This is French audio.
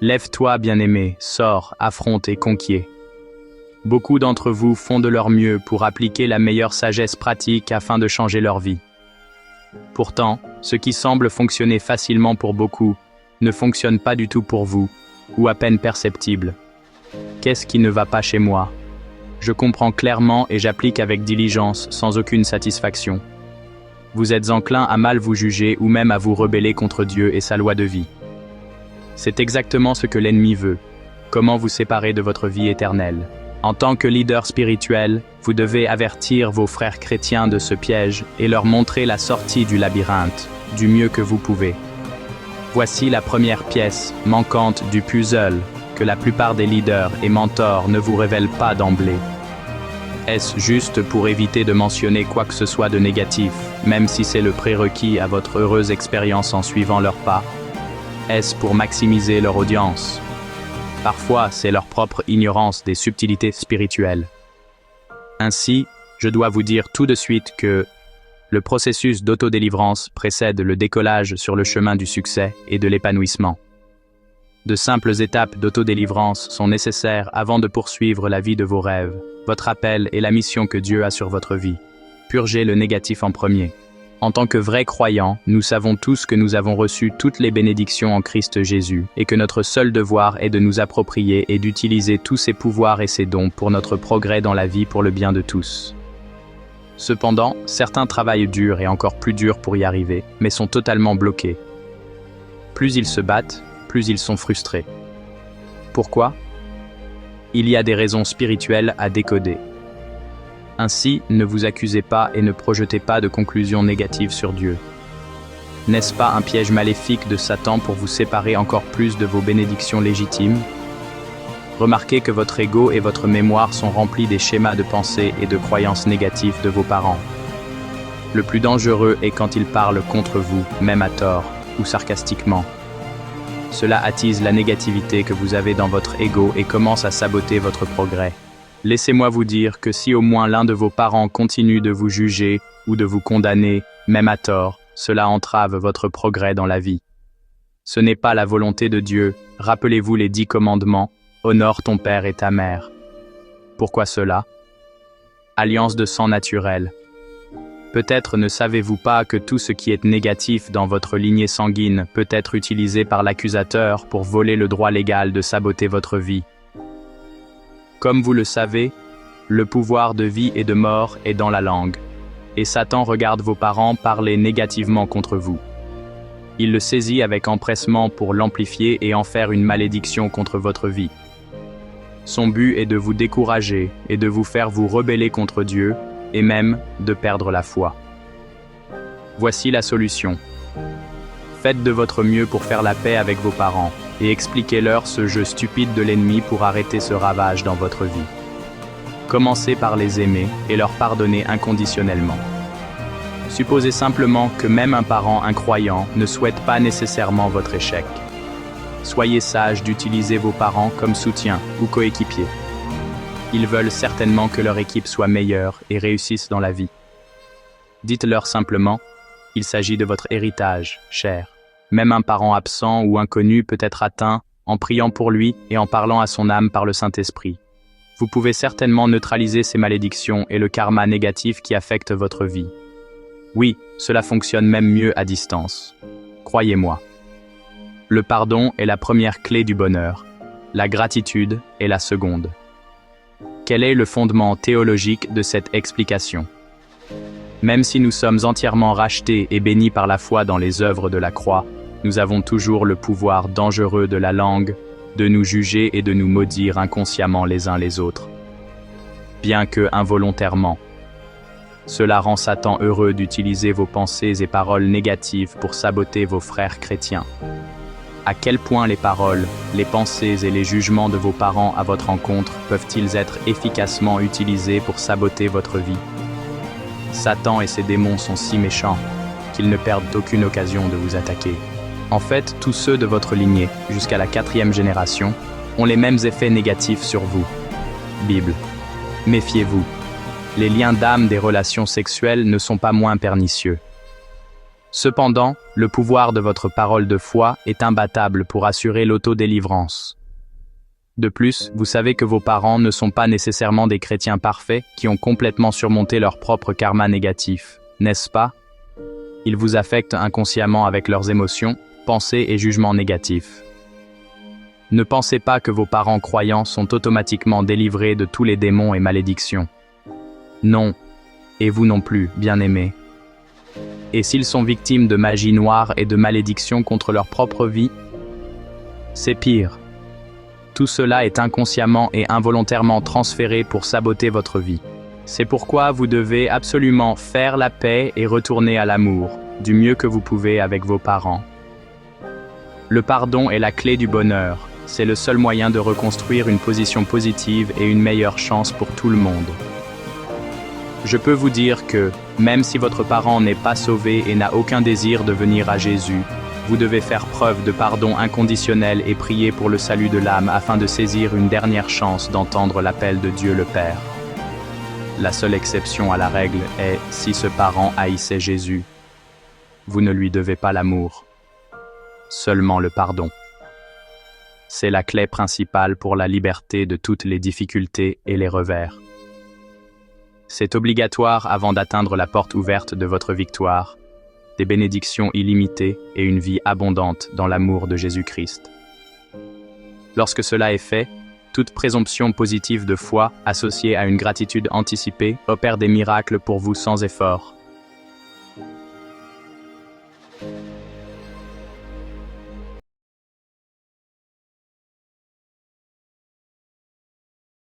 Lève-toi, bien-aimé, sors, affronte et conquiers. Beaucoup d'entre vous font de leur mieux pour appliquer la meilleure sagesse pratique afin de changer leur vie. Pourtant, ce qui semble fonctionner facilement pour beaucoup ne fonctionne pas du tout pour vous, ou à peine perceptible. Qu'est-ce qui ne va pas chez moi? Je comprends clairement et j'applique avec diligence, sans aucune satisfaction. Vous êtes enclin à mal vous juger ou même à vous rebeller contre Dieu et sa loi de vie. C'est exactement ce que l'ennemi veut. Comment vous séparer de votre vie éternelle? En tant que leader spirituel, vous devez avertir vos frères chrétiens de ce piège et leur montrer la sortie du labyrinthe, du mieux que vous pouvez. Voici la première pièce manquante du puzzle que la plupart des leaders et mentors ne vous révèlent pas d'emblée. Est-ce juste pour éviter de mentionner quoi que ce soit de négatif, même si c'est le prérequis à votre heureuse expérience en suivant leurs pas? Est-ce pour maximiser leur audience? Parfois, c'est leur propre ignorance des subtilités spirituelles. Ainsi, je dois vous dire tout de suite que le processus d'autodélivrance précède le décollage sur le chemin du succès et de l'épanouissement. De simples étapes d'autodélivrance sont nécessaires avant de poursuivre la vie de vos rêves, votre appel et la mission que Dieu a sur votre vie. Purgez le négatif en premier. En tant que vrais croyants, nous savons tous que nous avons reçu toutes les bénédictions en Christ Jésus et que notre seul devoir est de nous approprier et d'utiliser tous ses pouvoirs et ses dons pour notre progrès dans la vie pour le bien de tous. Cependant, certains travaillent dur et encore plus dur pour y arriver, mais sont totalement bloqués. Plus ils se battent, plus ils sont frustrés. Pourquoi? Il y a des raisons spirituelles à décoder. Ainsi, ne vous accusez pas et ne projetez pas de conclusions négatives sur Dieu. N'est-ce pas un piège maléfique de Satan pour vous séparer encore plus de vos bénédictions légitimes? Remarquez que votre ego et votre mémoire sont remplis des schémas de pensée et de croyances négatives de vos parents. Le plus dangereux est quand ils parlent contre vous, même à tort ou sarcastiquement. Cela attise la négativité que vous avez dans votre ego et commence à saboter votre progrès. Laissez-moi vous dire que si au moins l'un de vos parents continue de vous juger ou de vous condamner, même à tort, cela entrave votre progrès dans la vie. Ce n'est pas la volonté de Dieu. Rappelez-vous les 10 commandements. Honore ton père et ta mère. Pourquoi cela? Alliance de sang naturel. Peut-être ne savez-vous pas que tout ce qui est négatif dans votre lignée sanguine peut être utilisé par l'accusateur pour voler le droit légal de saboter votre vie. Comme vous le savez, le pouvoir de vie et de mort est dans la langue, et Satan regarde vos parents parler négativement contre vous. Il le saisit avec empressement pour l'amplifier et en faire une malédiction contre votre vie. Son but est de vous décourager et de vous faire vous rebeller contre Dieu, et même de perdre la foi. Voici la solution. Faites de votre mieux pour faire la paix avec vos parents, et expliquez-leur ce jeu stupide de l'ennemi pour arrêter ce ravage dans votre vie. Commencez par les aimer et leur pardonner inconditionnellement. Supposez simplement que même un parent incroyant ne souhaite pas nécessairement votre échec. Soyez sage d'utiliser vos parents comme soutien ou coéquipier. Ils veulent certainement que leur équipe soit meilleure et réussisse dans la vie. Dites-leur simplement, il s'agit de votre héritage, cher. Même un parent absent ou inconnu peut être atteint en priant pour lui et en parlant à son âme par le Saint-Esprit. Vous pouvez certainement neutraliser ces malédictions et le karma négatif qui affecte votre vie. Oui, cela fonctionne même mieux à distance. Croyez-moi. Le pardon est la première clé du bonheur. La gratitude est la seconde. Quel est le fondement théologique de cette explication? Même si nous sommes entièrement rachetés et bénis par la foi dans les œuvres de la croix, nous avons toujours le pouvoir dangereux de la langue de nous juger et de nous maudire inconsciemment les uns les autres. Bien que involontairement. Cela rend Satan heureux d'utiliser vos pensées et paroles négatives pour saboter vos frères chrétiens. À quel point les paroles, les pensées et les jugements de vos parents à votre encontre peuvent-ils être efficacement utilisés pour saboter votre vie? Satan et ses démons sont si méchants qu'ils ne perdent aucune occasion de vous attaquer. En fait, tous ceux de votre lignée, jusqu'à la 4e génération, ont les mêmes effets négatifs sur vous. Bible. Méfiez-vous. Les liens d'âme des relations sexuelles ne sont pas moins pernicieux. Cependant, le pouvoir de votre parole de foi est imbattable pour assurer l'autodélivrance. De plus, vous savez que vos parents ne sont pas nécessairement des chrétiens parfaits qui ont complètement surmonté leur propre karma négatif, n'est-ce pas? Ils vous affectent inconsciemment avec leurs émotions, pensées et jugements négatifs. Ne pensez pas que vos parents croyants sont automatiquement délivrés de tous les démons et malédictions. Non, et vous non plus, bien-aimés. Et s'ils sont victimes de magie noire et de malédictions contre leur propre vie, c'est pire. Tout cela est inconsciemment et involontairement transféré pour saboter votre vie. C'est pourquoi vous devez absolument faire la paix et retourner à l'amour, du mieux que vous pouvez avec vos parents. Le pardon est la clé du bonheur. C'est le seul moyen de reconstruire une position positive et une meilleure chance pour tout le monde. Je peux vous dire que, même si votre parent n'est pas sauvé et n'a aucun désir de venir à Jésus, vous devez faire preuve de pardon inconditionnel et prier pour le salut de l'âme afin de saisir une dernière chance d'entendre l'appel de Dieu le Père. La seule exception à la règle est si ce parent haïssait Jésus. Vous ne lui devez pas l'amour, seulement le pardon. C'est la clé principale pour la liberté de toutes les difficultés et les revers. C'est obligatoire avant d'atteindre la porte ouverte de votre victoire, des bénédictions illimitées et une vie abondante dans l'amour de Jésus-Christ. Lorsque cela est fait, toute présomption positive de foi associée à une gratitude anticipée opère des miracles pour vous sans effort.